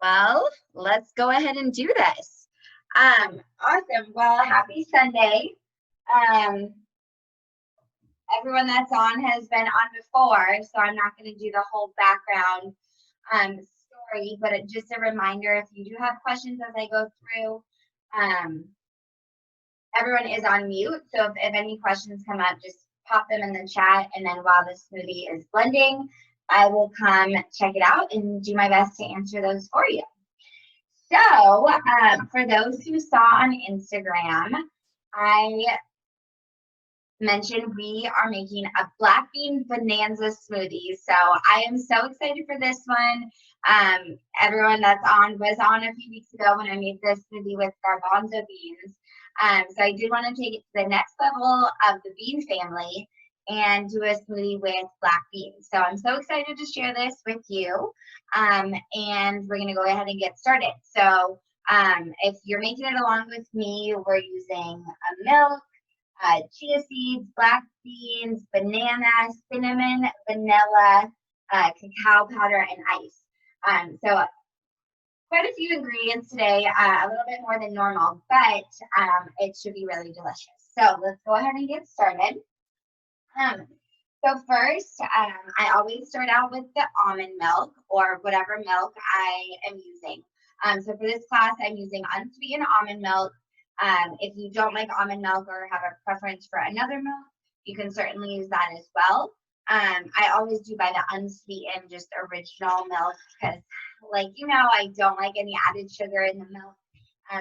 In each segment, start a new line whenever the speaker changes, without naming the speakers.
Well, let's go ahead and do this. Awesome. Well, happy Sunday. Um, Everyone that's on has been on before, so I'm not going to do the whole background story, but just a reminder, if you do have questions as I go through, um, everyone is on mute. So if any questions come up, just pop them in the chat. And then while the smoothie is blending, I will come check it out and do my best to answer those for you. So for those who saw on Instagram, I mentioned we are making a black bean bonanza smoothie. So I am so excited for this one. Everyone that's on was on a few weeks ago when I made this smoothie with garbanzo beans. So I did want to take it to the next level of the bean family and do a smoothie with black beans. So I'm so excited to share this with you. And we're going to go ahead and get started. So if you're making it along with me, we're using a milk, chia seeds, black beans, banana, cinnamon, vanilla, cacao powder, and ice. So quite a few ingredients today, a little bit more than normal, but it should be really delicious. So let's go ahead and get started. So first, I always start out with the almond milk or whatever milk I am using. So for this class, I'm using unsweetened almond milk. If you don't like almond milk or have a preference for another milk, you can certainly use that as well. I always do buy the unsweetened, just original milk because, like, I don't like any added sugar in the milk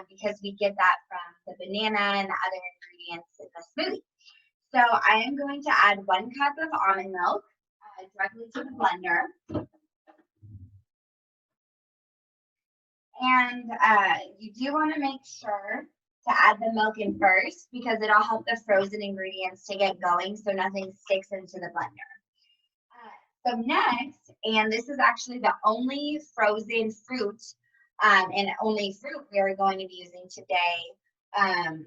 because we get that from the banana and the other ingredients in the smoothie. So I am going to add 1 cup of almond milk directly to the blender. And you do want to make sure to add the milk in first because it'll help the frozen ingredients to get going so nothing sticks into the blender. So next, and this is actually the only frozen fruit and only fruit we are going to be using today,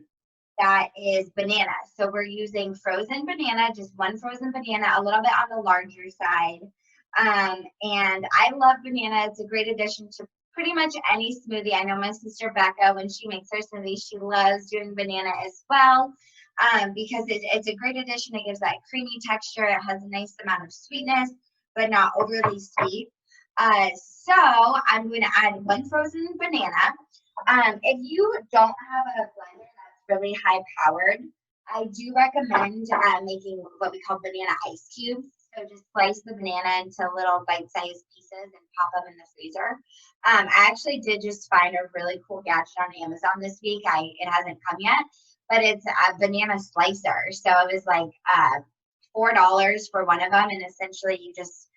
that is banana. So we're using frozen banana, just 1 frozen banana, a little bit on the larger side. And I love banana. It's a great addition to pretty much any smoothie. I know my sister Becca, when she makes her smoothie, she loves doing banana as well because it's a great addition. It gives that creamy texture. It has a nice amount of sweetness, but not overly sweet. So I'm going to add 1 frozen banana. If you don't have a blender that's really high powered, I do recommend making what we call banana ice cubes. So just slice the banana into little bite-sized pieces and pop them in the freezer. I actually did just find a really cool gadget on Amazon this week. It hasn't come yet, but it's a banana slicer. So it was like $4 for one of them, and essentially you just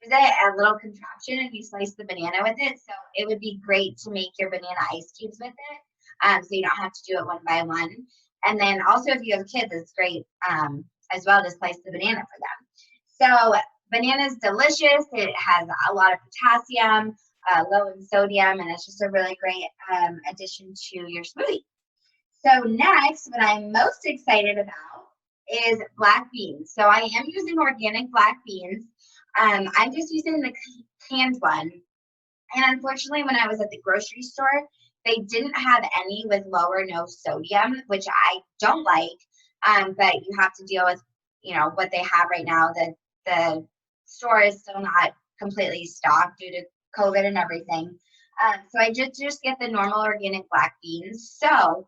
use it a little contraption and you slice the banana with it. So it would be great to make your banana ice cubes with it. So you don't have to do it one by one. And then also if you have kids, it's great as well to slice the banana for them. So banana is delicious. It has a lot of potassium, low in sodium, and it's just a really great addition to your smoothie. So next, what I'm most excited about is black beans. So I am using organic black beans. I'm just using the canned one. And unfortunately, when I was at the grocery store, they didn't have any with low or no sodium, which I don't like. But you have to deal with, what they have right now. The store is still not completely stocked due to COVID and everything. So I just get the normal organic black beans. So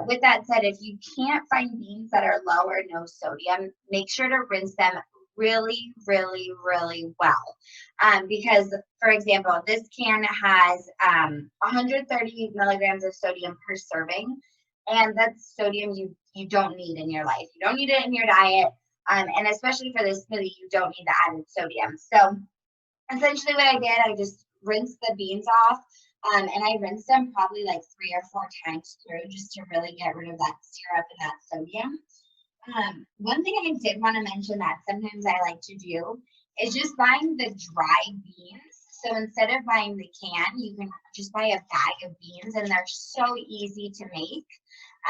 with that said, if you can't find beans that are low or no sodium, make sure to rinse them really, really, really well. Because, for example, this can has 130 milligrams of sodium per serving, and that's sodium you don't need in your life. You don't need it in your diet, and especially for this smoothie, you don't need the added sodium. So essentially what I did, I just rinsed the beans off, and I rinsed them probably like 3 or 4 times through just to really get rid of that syrup and that sodium. One thing I did want to mention that sometimes I like to do is just buying the dry beans. So instead of buying the can, you can just buy a bag of beans, and they're so easy to make.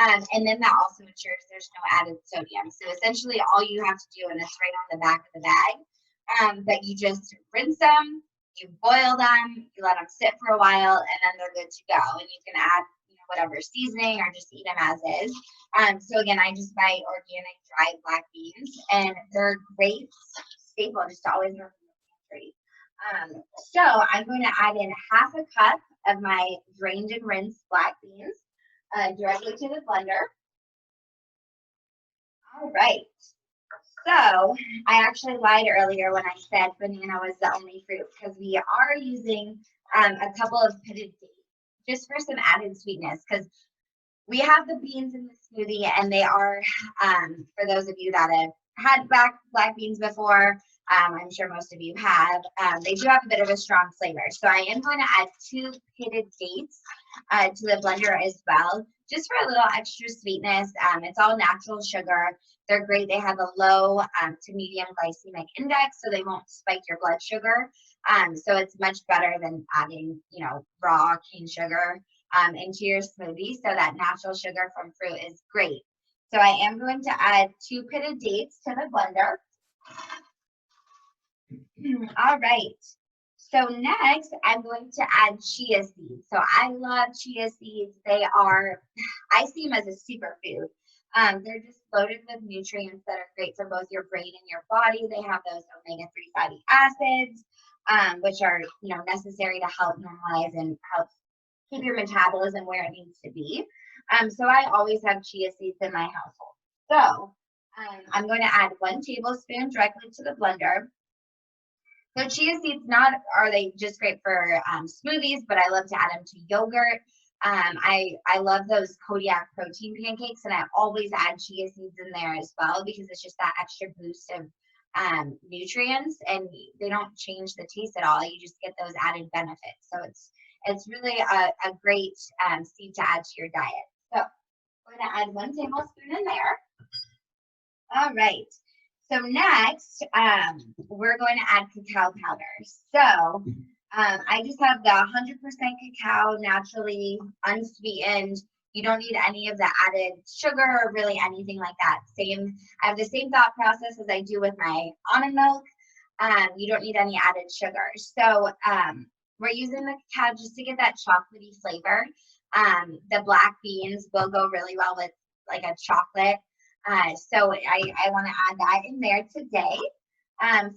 And then that also ensures there's no added sodium. So essentially all you have to do, and it's right on the back of the bag, but you just rinse them, You boil them, you let them sit for a while, and then they're good to go. And you can add, whatever seasoning or just eat them as is. So again, I just buy organic dried black beans, and they're great staple just to always have in the pantry. So I'm going to add in half a cup of my drained and rinsed black beans directly to the blender. All right. So I actually lied earlier when I said banana was the only fruit because we are using a couple of pitted dates just for some added sweetness because we have the beans in the smoothie and they are, for those of you that have had black beans before, I'm sure most of you have, they do have a bit of a strong flavor. So I am going to add 2 pitted dates to the blender as well, just for a little extra sweetness. It's all natural sugar. They're great. They have a low to medium glycemic index, so they won't spike your blood sugar. So it's much better than adding, raw cane sugar into your smoothie. So that natural sugar from fruit is great. So I am going to add 2 pitted dates to the blender. All right. So next, I'm going to add chia seeds. So I love chia seeds. I see them as a superfood. They're just loaded with nutrients that are great for both your brain and your body. They have those omega-3 fatty acids, which are, necessary to help normalize and help keep your metabolism where it needs to be. So I always have chia seeds in my household. So I'm going to add 1 tablespoon directly to the blender. So chia seeds, are they just great for smoothies, but I love to add them to yogurt. I love those Kodiak protein pancakes, and I always add chia seeds in there as well because it's just that extra boost of nutrients, and they don't change the taste at all. You just get those added benefits. So it's really a great seed to add to your diet. So we're going to add 1 tablespoon in there. All right. So next, we're going to add cacao powder. So I just have the 100% cacao, naturally unsweetened. You don't need any of the added sugar or really anything like that. I have the same thought process as I do with my almond milk. You don't need any added sugar. So we're using the cacao just to get that chocolatey flavor. The black beans will go really well with like a chocolate. So I want to add that in there today.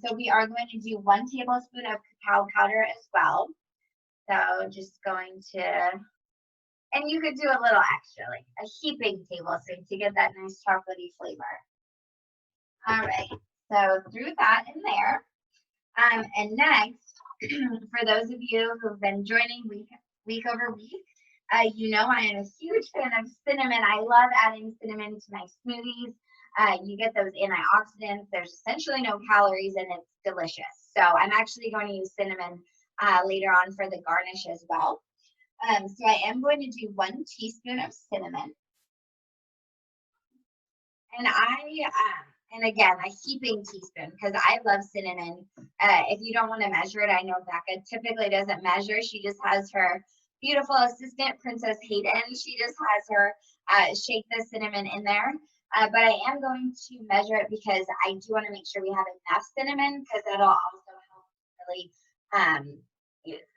So we are going to do 1 tablespoon of cacao powder as well. So just going to, and you could do a little extra, like a heaping tablespoon to get that nice chocolatey flavor. All right, so threw that in there. And next, for those of you who've been joining week over week, you know I am a huge fan of cinnamon. I love adding cinnamon to my smoothies. You get those antioxidants. There's essentially no calories and it's delicious. So I'm actually going to use cinnamon later on for the garnish as well. So I am going to do 1 teaspoon of cinnamon. And again, a heaping teaspoon because I love cinnamon. If you don't want to measure it, I know Becca typically doesn't measure. She just has her beautiful assistant, Princess Hayden. She just has her shake the cinnamon in there. But I am going to measure it because I do want to make sure we have enough cinnamon because that'll also help really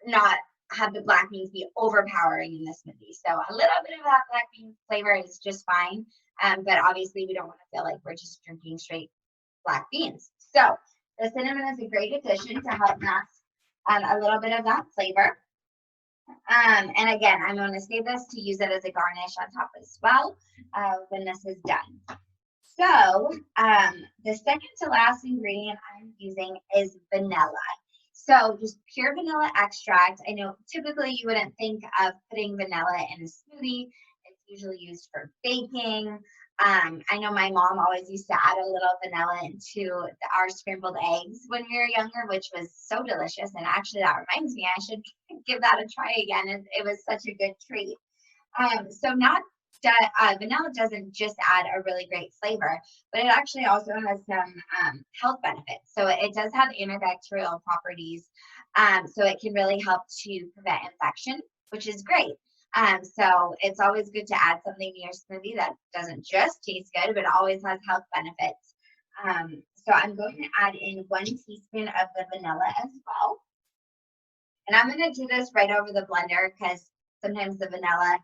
not have the black beans be overpowering in the smoothie. So a little bit of that black bean flavor is just fine. But obviously we don't want to feel like we're just drinking straight black beans. So the cinnamon is a great addition to help mask a little bit of that flavor. And again, I'm going to save this to use it as a garnish on top as well when this is done. So the second to last ingredient I'm using is vanilla. So just pure vanilla extract. I know typically you wouldn't think of putting vanilla in a smoothie. It's usually used for baking. I know my mom always used to add a little vanilla into our scrambled eggs when we were younger, which was so delicious. And actually that reminds me, I should give that a try again. It was such a good treat. So vanilla doesn't just add a really great flavor, but it actually also has some health benefits. So it does have antibacterial properties. So it can really help to prevent infection, which is great. So it's always good to add something to your smoothie that doesn't just taste good, but always has health benefits. So I'm going to add in 1 teaspoon of the vanilla as well. And I'm going to do this right over the blender because sometimes the vanilla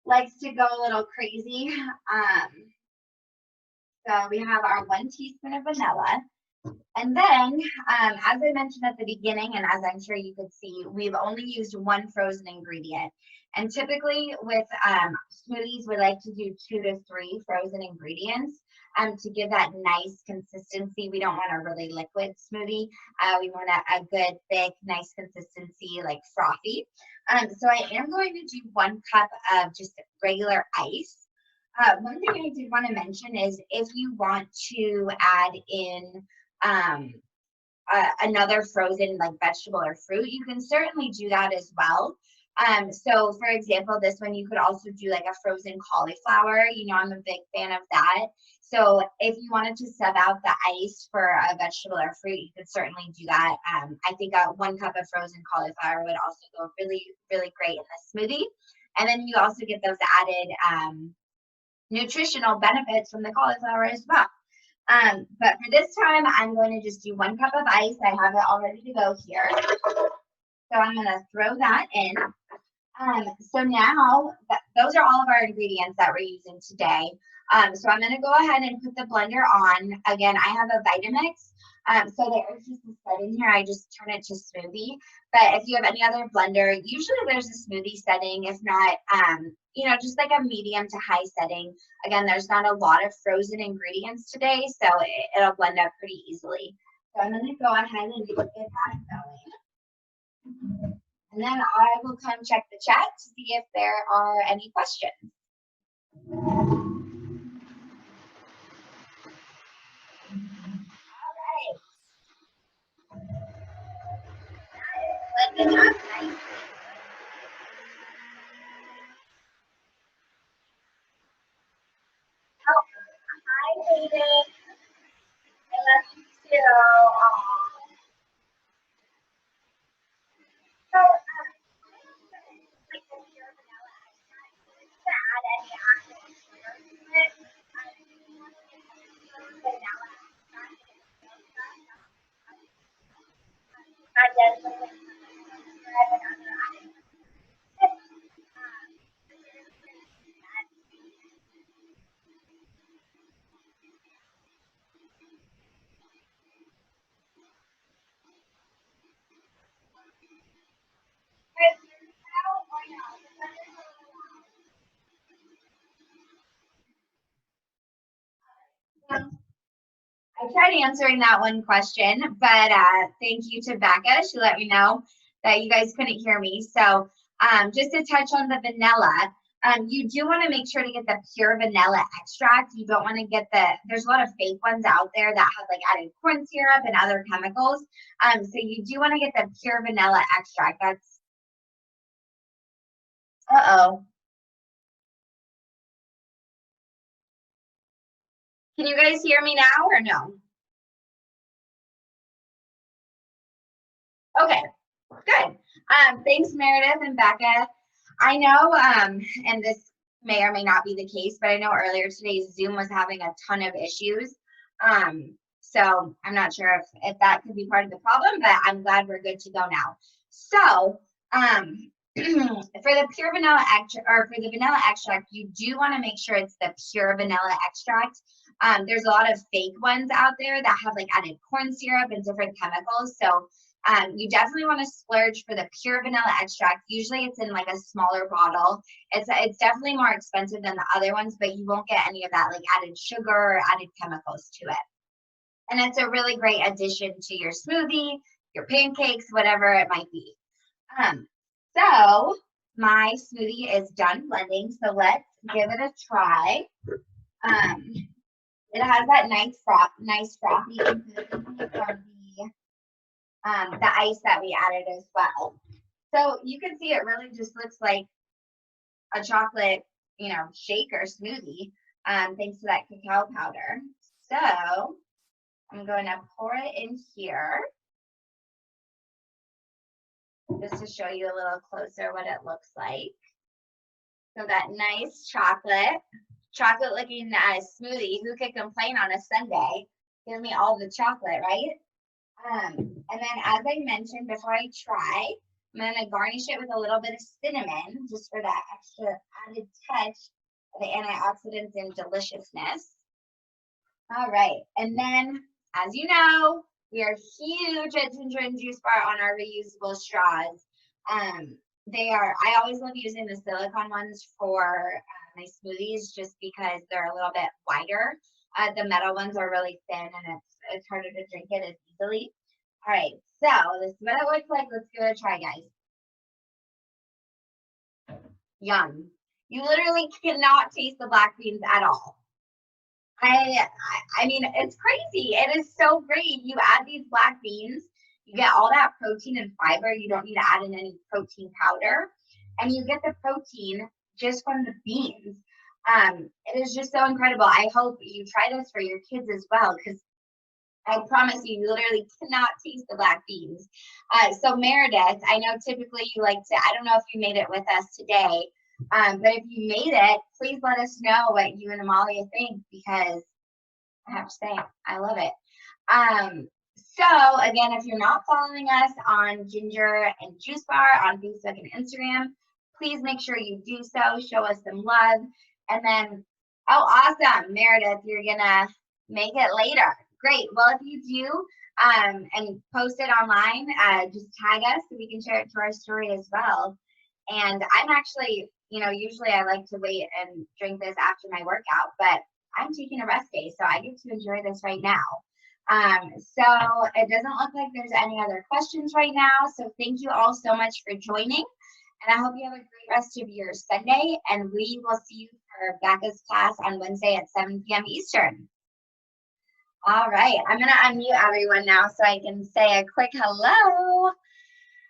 likes to go a little crazy. So we have our 1 teaspoon of vanilla. And then, as I mentioned at the beginning, and as I'm sure you could see, we've only used 1 frozen ingredient. And typically with smoothies, we like to do 2 to 3 frozen ingredients to give that nice consistency. We don't want a really liquid smoothie. We want a good, thick, nice consistency, like frothy. So I am going to do 1 cup of just regular ice. One thing I did want to mention is if you want to add in another frozen like vegetable or fruit, you can certainly do that as well. So for example, this one you could also do like a frozen cauliflower. You know, I'm a big fan of that. So if you wanted to sub out the ice for a vegetable or fruit, you could certainly do that. I think 1 cup of frozen cauliflower would also go really, really great in the smoothie. And then you also get those added nutritional benefits from the cauliflower as well. But for this time, I'm going to just do 1 cup of ice. I have it all ready to go here. So I'm going to throw that in. So now, those are all of our ingredients that we're using today. So I'm going to go ahead and put the blender on. Again, I have a Vitamix. So there is just a setting here. I just turn it to smoothie. But if you have any other blender, usually there's a smoothie setting. If not, you know, just like a medium to high setting. Again, there's not a lot of frozen ingredients today, so it'll blend up pretty easily. So I'm going to go ahead and get that going. And then I will come check the chat to see if there are any questions. Blending up nicely. Oh, hi, Hayden. I love you too. So, like the pure vanilla extract, to add any actual sugar to it, vanilla extract, and then with the bread and other items. I tried answering that one question, but thank you to Becca. She let me know that you guys couldn't hear me. So just to touch on the vanilla, you do want to make sure to get the pure vanilla extract. You don't want to get there's a lot of fake ones out there that have like added corn syrup and other chemicals. So you do want to get the pure vanilla extract. That's, uh-oh. Can you guys hear me now or no? Okay, good. Thanks, Meredith and Becca. I know, and this may or may not be the case, but I know earlier today Zoom was having a ton of issues. So I'm not sure if that could be part of the problem, but I'm glad we're good to go now. So for the pure vanilla extract, or for the vanilla extract, you do want to make sure it's the pure vanilla extract. There's a lot of fake ones out there that have like added corn syrup and different chemicals. So you definitely want to splurge for the pure vanilla extract. Usually it's in like a smaller bottle. It's definitely more expensive than the other ones, but you won't get any of that like added sugar or added chemicals to it. And it's a really great addition to your smoothie, your pancakes, whatever it might be. So my smoothie is done blending. So let's give it a try. It has that nice frothy consistency from the ice that we added as well. So you can see it really just looks like a chocolate, you know, shake or smoothie, thanks to that cacao powder. So I'm going to pour it in here just to show you a little closer what it looks like. So that nice chocolate looking smoothie. Who could complain on a Sunday? Give me all the chocolate, right? And then as I mentioned before I try, I'm going to garnish it with a little bit of cinnamon just for that extra added touch of the antioxidants and deliciousness. All right. And then, as you know, we are huge at Ginger and Juice Bar on our reusable straws. I always love using the silicone ones for my smoothies just because they're a little bit wider. The metal ones are really thin and it's harder to drink it as easily. All right, so this is what it looks like. Let's give it a try, guys. Yum. You literally cannot taste the black beans at all. I mean, it's crazy. It is so great. You add these black beans, you get all that protein and fiber. You don't need to add in any protein powder, and you get the protein just from the beans. It is just so incredible. I hope you try this for your kids as well, because I promise you, you literally cannot taste the black beans. So Meredith, I know typically you like to, I don't know if you made it with us today, but if you made it, please let us know what you and Amalia think, because I have to say, I love it. So again, if you're not following us on Ginger and Juice Bar on Facebook and Instagram, please make sure you do so. Show us some love. And then, oh, awesome, Meredith, you're gonna make it later. Great. Well, if you do and post it online, just tag us so we can share it to our story as well. And I'm actually, usually I like to wait and drink this after my workout, but I'm taking a rest day, so I get to enjoy this right now. So it doesn't look like there's any other questions right now. So thank you all so much for joining. And I hope you have a great rest of your Sunday. And we will see you for Becca's class on Wednesday at 7 p.m. Eastern. All right. I'm going to unmute everyone now so I can say a quick hello.